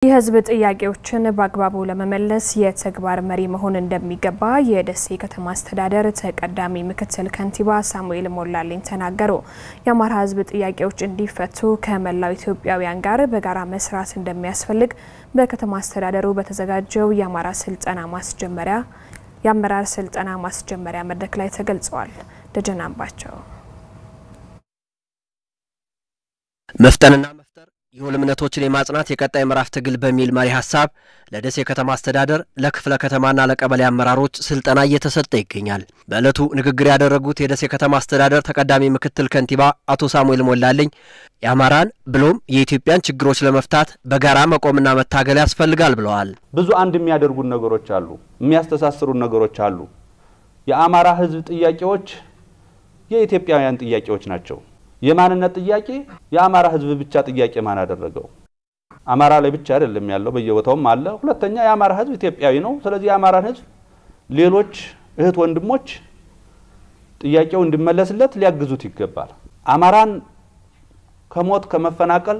የህዝብ ጥያቄዎችን በአግባቡ ለመመለስ የተግባር መሪ መሆን እንደሚገባ የደሴ ከተማ አስተዳደር ተቀዳሚ ምክትል ከንቲባ ሳሙኤል ሞላልኝ ተናገሩ። የአማራ ህዝብ ጥያቄዎች እንዲፈቱ ከመላው ኢትዮጵያውያን ጋር በጋራ መስራት እንደሚያስፈልግ በከተማ አስተዳደሩ በተዘጋጀው የአማራ ስልጠና ማስጀመሪያ መድረክ ላይ ተገልጿል። ደጀናባቸው መፍጠንና መፍጠር የሁለምነቶችን የማጽናት የቀጣይ ምዕራፍ ትግል በሚል መሪ ሐሳብ ለደሴ ከተማ አስተዳደር ለክፍለ ከተማና ለቀበሌ አመራሮች ስልጠና እየተሰጠ ይገኛል። በእለቱ ንግግር ያደረጉት የደሴ ከተማ አስተዳደር ተቀዳሚ ምክትል ከንቲባ አቶ ሳሙኤል ሞላልኝ የአማራን ብሎም የኢትዮጵያን ችግሮች ለመፍታት በጋራ መቆምና መታገል ያስፈልጋል ብለዋል። ብዙ አንድ የሚያደርጉን ነገሮች አሉ፣ የሚያስተሳስሩን ነገሮች አሉ። የአማራ ህዝብ ጥያቄዎች የኢትዮጵያውያን ጥያቄዎች ናቸው። የማንነት ጥያቄ የአማራ ህዝብ ብቻ ጥያቄ ማን አደረገው? አማራ ላይ ብቻ አይደለም ያለው፣ በየቦታውም አለ። ሁለተኛ የአማራ ህዝብ ኢትዮጵያዊ ነው። ስለዚህ የአማራ ህዝብ ሌሎች እህት ወንድሞች ጥያቄው እንዲመለስለት ሊያግዙት ይገባል። አማራን ከሞት ከመፈናቀል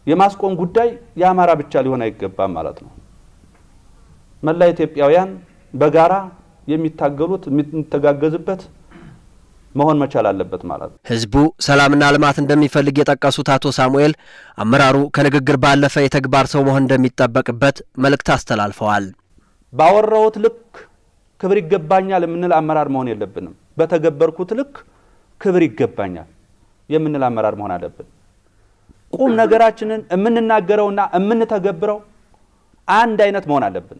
የማስቆም ጉዳይ የአማራ ብቻ ሊሆን አይገባም ማለት ነው። መላ ኢትዮጵያውያን በጋራ የሚታገሉት የሚተጋገዝበት መሆን መቻል አለበት ማለት ነው። ህዝቡ ሰላምና ልማት እንደሚፈልግ የጠቀሱት አቶ ሳሙኤል አመራሩ ከንግግር ባለፈ የተግባር ሰው መሆን እንደሚጠበቅበት መልእክት አስተላልፈዋል። ባወራውት ልክ ክብር ይገባኛል የምንል አመራር መሆን የለብንም። በተገበርኩት ልክ ክብር ይገባኛል የምንል አመራር መሆን አለብን። ቁም ነገራችንን የምንናገረውና የምንተገብረው አንድ አይነት መሆን አለብን።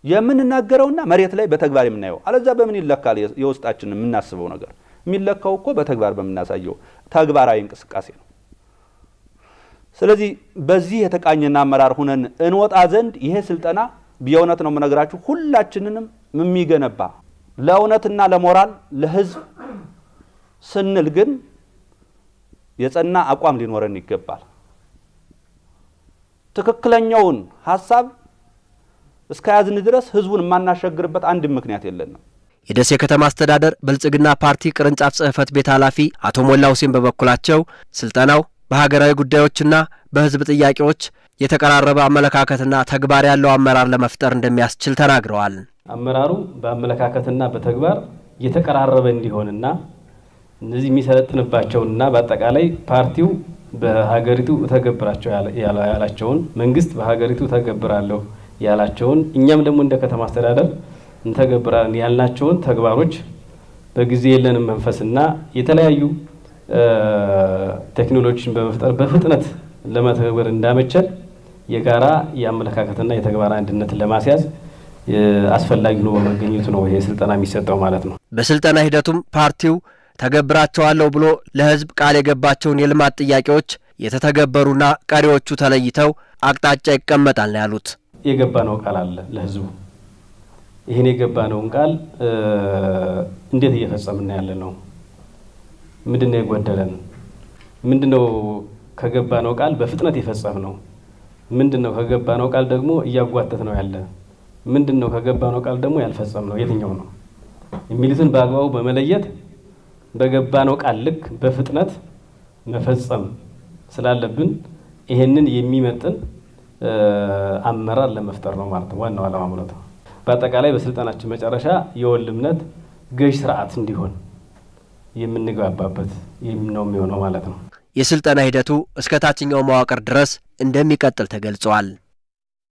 የምንናገረውና መሬት ላይ በተግባር የምናየው አለዛ በምን ይለካል? የውስጣችን የምናስበው ነገር የሚለካው እኮ በተግባር በመናሳየው ተግባራዊ እንቅስቃሴ ነው። ስለዚህ በዚህ የተቃኘና አመራር ሆነን እንወጣ ዘንድ ይሄ ስልጠና በእውነት ነው መነግራችሁ ሁላችንንም የሚገነባ ለእውነትና ለሞራል ለህዝብ ስንል ግን የጸና አቋም ሊኖረን ይገባል። ትክክለኛውን ሐሳብ እስከያዝን ድረስ ህዝቡን ማናሸግርበት አንድ ምክንያት የለንም። የደሴ ከተማ አስተዳደር ብልጽግና ፓርቲ ቅርንጫፍ ጽህፈት ቤት ኃላፊ አቶ ሞላ ሁሴን በበኩላቸው ስልጠናው በሀገራዊ ጉዳዮችና በህዝብ ጥያቄዎች የተቀራረበ አመለካከትና ተግባር ያለው አመራር ለመፍጠር እንደሚያስችል ተናግረዋል። አመራሩ በአመለካከትና በተግባር የተቀራረበ እንዲሆንና እነዚህ የሚሰለጥንባቸውና በአጠቃላይ ፓርቲው በሀገሪቱ ተገብራቸው ያላቸውን መንግስት በሀገሪቱ ተገብራለሁ ያላቸውን እኛም ደግሞ እንደ ከተማ አስተዳደር እንተገብራለን ያልናቸውን ተግባሮች በጊዜ የለንም መንፈስና የተለያዩ ቴክኖሎጂን በመፍጠር በፍጥነት ለመተግበር እንዳመቸል የጋራ የአመለካከትና የተግባር አንድነት ለማስያዝ አስፈላጊ ነው በመገኘቱ ነው ይሄ ስልጠና የሚሰጠው ማለት ነው። በስልጠና ሂደቱም ፓርቲው ተገብራቸዋለሁ ብሎ ለህዝብ ቃል የገባቸውን የልማት ጥያቄዎች የተተገበሩና ቀሪዎቹ ተለይተው አቅጣጫ ይቀመጣል ያሉት የገባነው ቃል አለ ለህዝቡ ይሄን የገባነውን ቃል እንዴት እየፈጸምን ያለነው ምንድነው የጎደለን ምንድነው ከገባነው ቃል በፍጥነት የፈጸምነው ምንድነው ከገባነው ቃል ደግሞ እያጓተት ነው ያለ ምንድነው ከገባነው ቃል ደግሞ ያልፈጸምነው የትኛው ነው የሚሉትን በአግባቡ በመለየት በገባነው ቃል ልክ በፍጥነት መፈጸም ስላለብን ይሄንን የሚመጥን አመራር ለመፍጠር ነው ማለት ነው ዋናው ዓላማ ማለት ነው። በአጠቃላይ በስልጣናችን መጨረሻ የወልምነት ገዥ ስርዓት እንዲሆን የምንገባበት ነው የሚሆነው ማለት ነው። የስልጣና ሂደቱ እስከ ታችኛው መዋቅር ድረስ እንደሚቀጥል ተገልጿል።